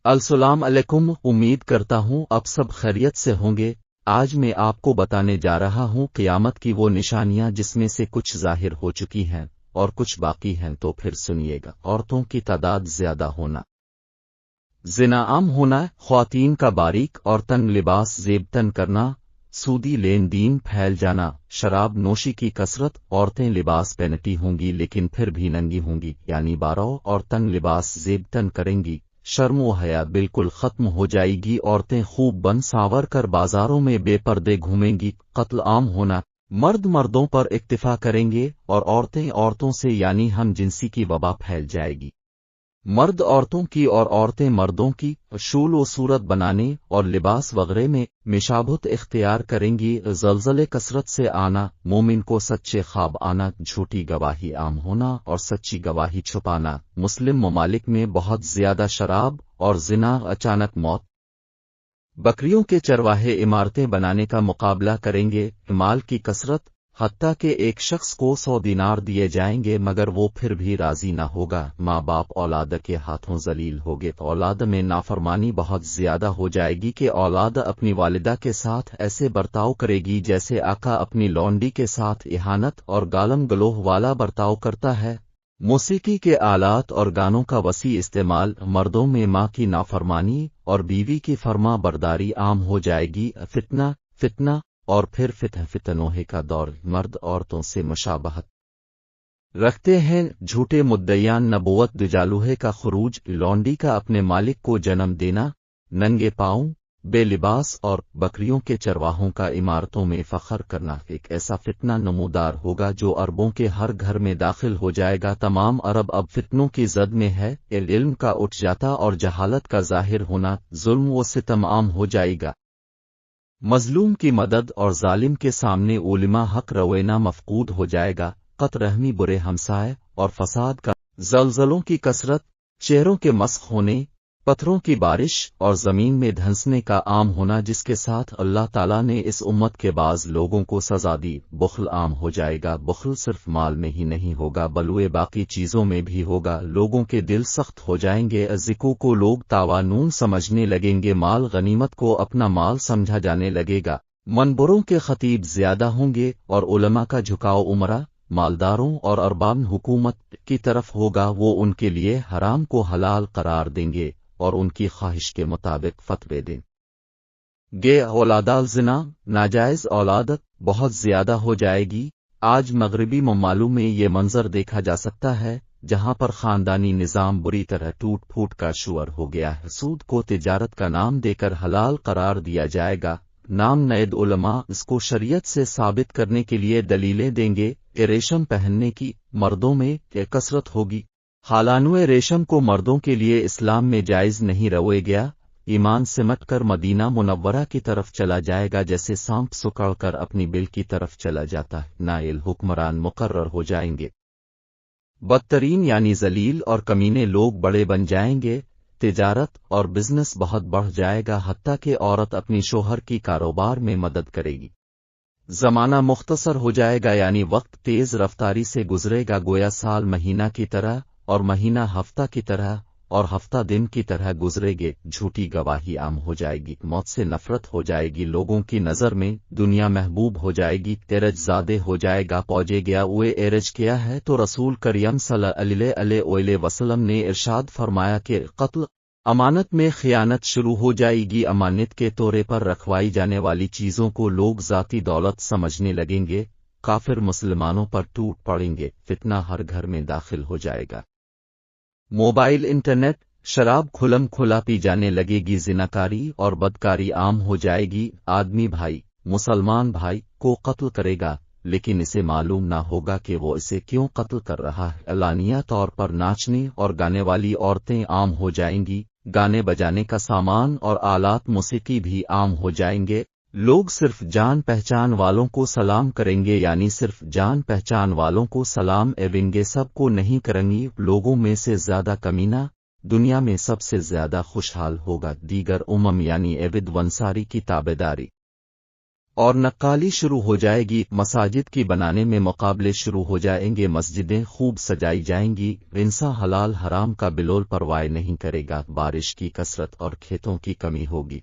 अस्सलाम अलैकुम। उम्मीद करता हूँ आप सब खैरियत से होंगे। आज मैं आपको बताने जा रहा हूँ क़यामत की वो निशानियां जिसमें से कुछ ज़ाहिर हो चुकी हैं और कुछ बाकी हैं, तो फिर सुनिएगा। औरतों की तादाद ज़्यादा होना, ज़िना आम होना, ख्वातीन का बारीक और तंग लिबास ज़ेबतन करना, सूदी लेन देन फैल जाना, शराब नोशी की कसरत। औरतें लिबास पहनती होंगी लेकिन फिर भी नंगी होंगी, यानी बारौ और तंग लिबास ज़ेबतन करेंगी। शर्म व हया बिल्कुल खत्म हो जाएगी। औरतें खूब बन सांवर कर बाजारों में बेपर्दे घूमेंगी। कत्ल आम होना, मर्द मर्दों पर इक्तिफा करेंगे और औरतें औरतों से यानी हम जिनसी की वबा फैल जाएगी। मर्द औरतों की और औरतें मर्दों की शूल व सूरत बनाने और लिबास वगैरह में मिशाबहत इख्तियार करेंगी। ज़लज़ले कसरत से आना, मोमिन को सच्चे ख्वाब आना, झूठी गवाही आम होना और सच्ची गवाही छुपाना। मुस्लिम ममालिक में बहुत ज़्यादा शराब और ज़िना, अचानक मौत। बकरियों के चरवाहे इमारतें बनाने का मुकाबला करेंगे। माल की कसरत, हत्ता के एक शख्स को 100 दिनार दिए जाएंगे मगर वो फिर भी राजी न होगा। माँ बाप औलाद के हाथों जलील होगे। औलाद में नाफरमानी बहुत ज्यादा हो जाएगी कि औलाद अपनी वालिदा के साथ ऐसे बर्ताव करेगी जैसे आका अपनी लौंडी के साथ इहानत और गालम गलोह वाला बर्ताव करता है। मौसीकी के आलात और गानों का वसी इस्तेमाल। मर्दों में माँ की नाफरमानी और बीवी की फर्मा बरदारी आम हो जाएगी। फितना फितना और फिर फितनोहे का दौर। मर्द औरतों से मुशाबहत रखते हैं। झूठे मुद्दयान नबूवत, दुजालूहे का खुरूज, लौंडी का अपने मालिक को जन्म देना, नंगे पाँव बेलिबास और बकरियों के चरवाहों का इमारतों में फख्र करना। एक ऐसा फितना नमूदार होगा जो अरबों के हर घर में दाखिल हो जाएगा। तमाम अरब अब फितनों की जद में है। इल्म का उठ जाता और जहालत का जाहिर होना, जुल्म व सितम आम हो जाएगा। मजलूम की मदद और जालिम के सामने उलिमा हक रवैना मफकूद हो जाएगा। कत रहमी, बुरे हमसाए और फसाद का जलजलों की कसरत, चेहरों के मस्ख होने, पत्थरों की बारिश और जमीन में धंसने का आम होना, जिसके साथ अल्लाह ताला ने इस उम्मत के बाज लोगों को सजा दी। बुख्ल आम हो जाएगा। बुख्ल सिर्फ माल में ही नहीं होगा बल्कि बाकी चीजों में भी होगा। लोगों के दिल सख्त हो जाएंगे। अज़िकों को लोग तावानून समझने लगेंगे। माल गनीमत को अपना माल समझा जाने लगेगा। मनबरों के खतीब ज्यादा होंगे और उलमा का झुकाव उमरा, मालदारों और अरबाब हुकूमत की तरफ होगा। वो उनके लिए हराम को हलाल करार देंगे और उनकी ख्वाहिश के मुताबिक फतवे दें। गे औलादाल ज़िना, नाजायज औलादत बहुत ज्यादा हो जाएगी। आज मगरबी ममालू में ये मंजर देखा जा सकता है जहां पर खानदानी निजाम बुरी तरह टूट फूट का शुअर हो गया है। सूद को तिजारत का नाम देकर हलाल करार दिया जाएगा। नाम नयद उलमा इसको शरीयत से साबित करने के लिए दलीलें देंगे। रेशम पहनने की मर्दों में कसरत होगी। हालानुए रेशम को मर्दों के लिए इस्लाम में जायज नहीं रवे गया। ईमान सिमट कर मदीना मुनव्वरा की तरफ चला जाएगा जैसे सांप सुकड़ कर अपनी बिल की तरफ चला जाता है। नाइल हुक्मरान मुकर्रर हो जाएंगे। बदतरीन यानी जलील और कमीने लोग बड़े बन जाएंगे। तिजारत और बिजनेस बहुत बढ़ जाएगा। हत्ता के औरत अपनी शोहर की कारोबार में मदद करेगी। जमाना मुख्तसर हो जाएगा यानी वक्त तेज रफ्तारी से गुजरेगा, गोया साल महीना की तरह और महीना हफ्ता की तरह और हफ्ता दिन की तरह गुजरेगे। झूठी गवाही आम हो जाएगी। मौत से नफरत हो जाएगी। लोगों की नजर में दुनिया महबूब हो जाएगी। एरज ज़ादे हो जाएगा। पौजे गया उए एरज किया है तो रसूल करीम सल्लल्लाहु अलैहि वसल्लम ने इरशाद फरमाया कि कत्ल अमानत में खियानत शुरू हो जाएगी। अमानत के तौर पर रखवाई जाने वाली चीजों को लोग जाती दौलत समझने लगेंगे। काफिर मुसलमानों पर टूट पड़ेंगे। फितना हर घर में दाखिल हो जाएगा। मोबाइल, इंटरनेट, शराब खुलम खुला पी जाने लगेगी। जिनाकारी और बदकारी आम हो जाएगी। आदमी भाई मुसलमान भाई को कत्ल करेगा लेकिन इसे मालूम ना होगा कि वो इसे क्यों कत्ल कर रहा है। अलानिया तौर पर नाचने और गाने वाली औरतें आम हो जाएंगी। गाने बजाने का सामान और आलात मौसीकी भी आम हो जाएंगे। लोग सिर्फ जान पहचान वालों को सलाम करेंगे यानी सिर्फ जान पहचान वालों को सलाम एवेंगे, सबको नहीं करेंगी। लोगों में से ज्यादा कमीना दुनिया में सबसे ज्यादा खुशहाल होगा। दीगर उमम यानी एविद वंसारी की ताबेदारी اور نقالی شروع ہو جائے گی، مساجد کی بنانے میں مقابلے شروع ہو جائیں گے، مسجدیں خوب سجائی جائیں گی، انسان حلال حرام کا بلول پرواہ نہیں کرے گا، بارش کی کثرت اور کھیتوں کی کمی ہوگی،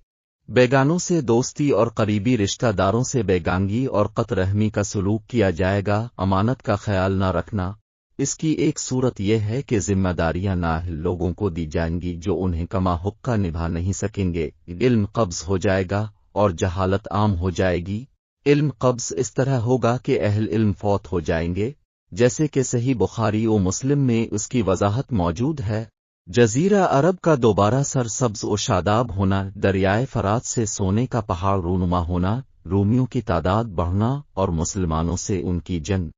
بیگانوں سے دوستی اور قریبی رشتہ داروں سے بیگانگی اور قطع رحمی کا سلوک کیا جائے گا، امانت کا خیال نہ رکھنا۔ اس کی ایک صورت یہ ہے کہ ذمہ داریاں نااہل لوگوں کو دی جائیں گی جو انہیں کما حقہ نبھا نہیں سکیں گے، علم قبض ہو جائے گا اور جہالت عام ہو جائے گی۔ علم قبض اس طرح ہوگا کہ اہل علم فوت ہو جائیں گے، جیسے کہ صحیح بخاری و مسلم میں اس کی وضاحت موجود ہے۔ جزیرہ عرب کا دوبارہ سر سبز و شاداب ہونا، دریائے فرات سے سونے کا پہاڑ رونما ہونا، رومیوں کی تعداد بڑھنا اور مسلمانوں سے ان کی جنگ،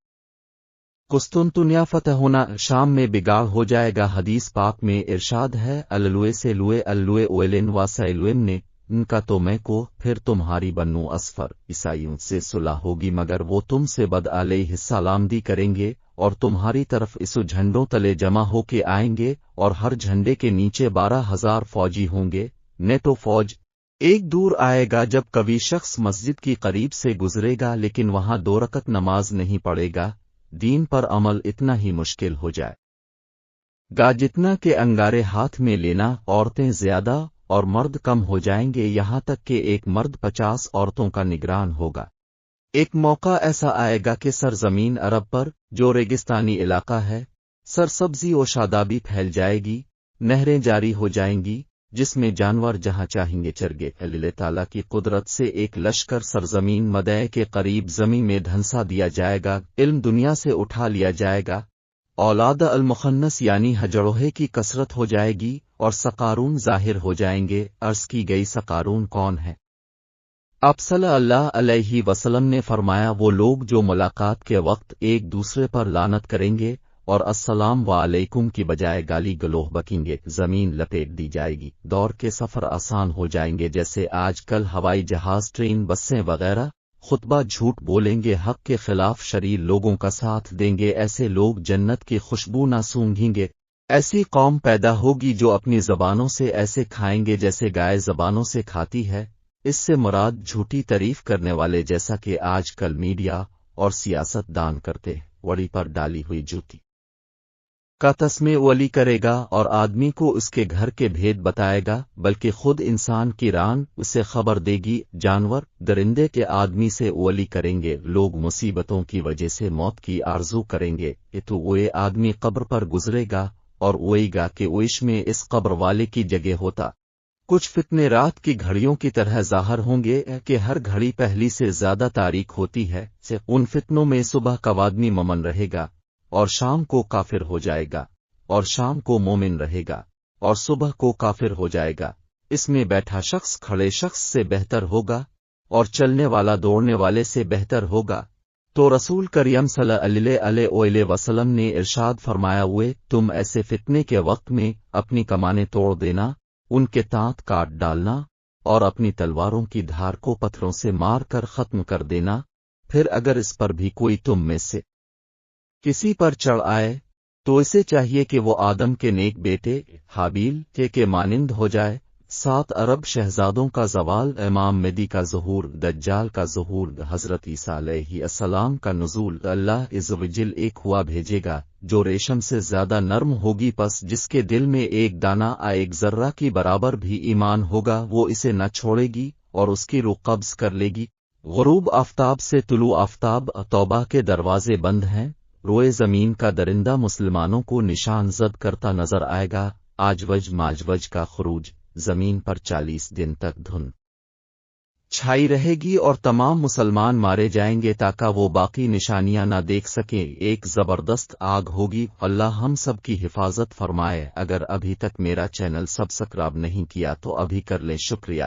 قسطنطنیہ فتح ہونا، شام میں بگاڑ ہو جائے گا۔ حدیث پاک میں ارشاد ہے، اللوے سے لوے الوے اویلن واسلم نے ان کا تو میں کو، پھر تمہاری بنو اصفر عیسائیوں سے صلح ہوگی مگر وہ تم سے بد علیہ السلام دی کریں گے اور تمہاری طرف اسو جھنڈوں تلے جمع ہو کے آئیں گے اور ہر جھنڈے کے نیچے 12,000 فوجی ہوں گے، نیٹو فوج۔ ایک دور آئے گا جب کبھی شخص مسجد کی قریب سے گزرے گا لیکن وہاں 2 رکعت نماز نہیں پڑھے گا، دین پر عمل اتنا ہی مشکل ہو جائے گا جتنا کہ انگارے ہاتھ میں لینا، عورتیں زیادہ اور مرد کم ہو جائیں گے، یہاں تک کہ ایک مرد 50 عورتوں کا نگران ہوگا۔ ایک موقع ایسا آئے گا کہ سرزمین عرب پر، جو ریگستانی علاقہ ہے، سرسبزی و شادابی پھیل جائے گی، نہریں جاری ہو جائیں گی جس میں جانور جہاں چاہیں گے چرگے۔ اللہ تعالیٰ کی قدرت سے ایک لشکر سرزمین مدعے کے قریب زمین میں دھنسا دیا جائے گا، علم دنیا سے اٹھا لیا جائے گا، اولاد المخنث یعنی ہجڑوہے کی کثرت ہو جائے گی اور سقارون ظاہر ہو جائیں گے۔ عرض کی گئی سقارون کون ہے؟ آپ صلی اللہ علیہ وسلم نے فرمایا، وہ لوگ جو ملاقات کے وقت ایک دوسرے پر لعنت کریں گے اور السلام علیکم کی بجائے گالی گلوہ بکیں گے، زمین لپیٹ دی جائے گی، دور کے سفر آسان ہو جائیں گے جیسے آج کل ہوائی جہاز، ٹرین، بسیں وغیرہ، خطبہ جھوٹ بولیں گے، حق کے خلاف شریر لوگوں کا ساتھ دیں گے، ایسے لوگ جنت کی خوشبو نہ سونگھیں گے، ایسی قوم پیدا ہوگی جو اپنی زبانوں سے ایسے کھائیں گے جیسے گائے زبانوں سے کھاتی ہے۔ اس سے مراد جھوٹی تعریف کرنے والے، جیسا کہ آج کل میڈیا اور سیاست دان کرتے ہیں، وڑی پر ڈالی ہوئی جوتی کا تسمہ ولی کرے گا اور آدمی کو اس کے گھر کے بھید بتائے گا، بلکہ خود انسان کی ران اسے خبر دے گی، جانور درندے کے آدمی سے ولی کریں گے، لوگ مصیبتوں کی وجہ سے موت کی آرزو کریں گے، تو وہ آدمی قبر پر گزرے گا اور وہی گا کہ ویش میں اس قبر والے کی جگہ ہوتا۔ کچھ فتنے رات کی گھڑیوں کی طرح ظاہر ہوں گے کہ ہر گھڑی پہلی سے زیادہ تاریک ہوتی ہے، ان فتنوں میں صبح کا آدمی مومن رہے گا اور شام کو کافر ہو جائے گا، اور شام کو مومن رہے گا اور صبح کو کافر ہو جائے گا، اس میں بیٹھا شخص کھڑے شخص سے بہتر ہوگا اور چلنے والا دوڑنے والے سے بہتر ہوگا۔ تو رسول کریم صلی اللہ علیہ وسلم نے ارشاد فرمایا، ہوئے تم ایسے فتنے کے وقت میں اپنی کمانیں توڑ دینا، ان کے دانت کاٹ ڈالنا اور اپنی تلواروں کی دھار کو پتھروں سے مار کر ختم کر دینا، پھر اگر اس پر بھی کوئی تم میں سے کسی پر چڑھ آئے تو اسے چاہیے کہ وہ آدم کے نیک بیٹے حابیل کے مانند ہو جائے۔ 7 ارب شہزادوں کا زوال، امام مہدی کا ظہور، دجال کا ظہور، حضرت عیسیٰ علیہ السلام کا نزول، اللہ عز و جل ایک ہوا بھیجے گا جو ریشم سے زیادہ نرم ہوگی، پس جس کے دل میں ایک دانہ ایک ذرہ کی برابر بھی ایمان ہوگا وہ اسے نہ چھوڑے گی اور اس کی روح قبض کر لے گی۔ غروب آفتاب سے طلوع آفتاب، توبہ کے دروازے بند ہیں، روئے زمین کا درندہ مسلمانوں کو نشان زد کرتا نظر آئے گا، آجوج ماجوج کا خروج، زمین پر 40 دن تک دھند چھائی رہے گی اور تمام مسلمان مارے جائیں گے تاکہ وہ باقی نشانیاں نہ دیکھ سکیں، ایک زبردست آگ ہوگی۔ اللہ ہم سب کی حفاظت فرمائے۔ اگر ابھی تک میرا چینل سبسکرائب نہیں کیا تو ابھی کر لیں، شکریہ۔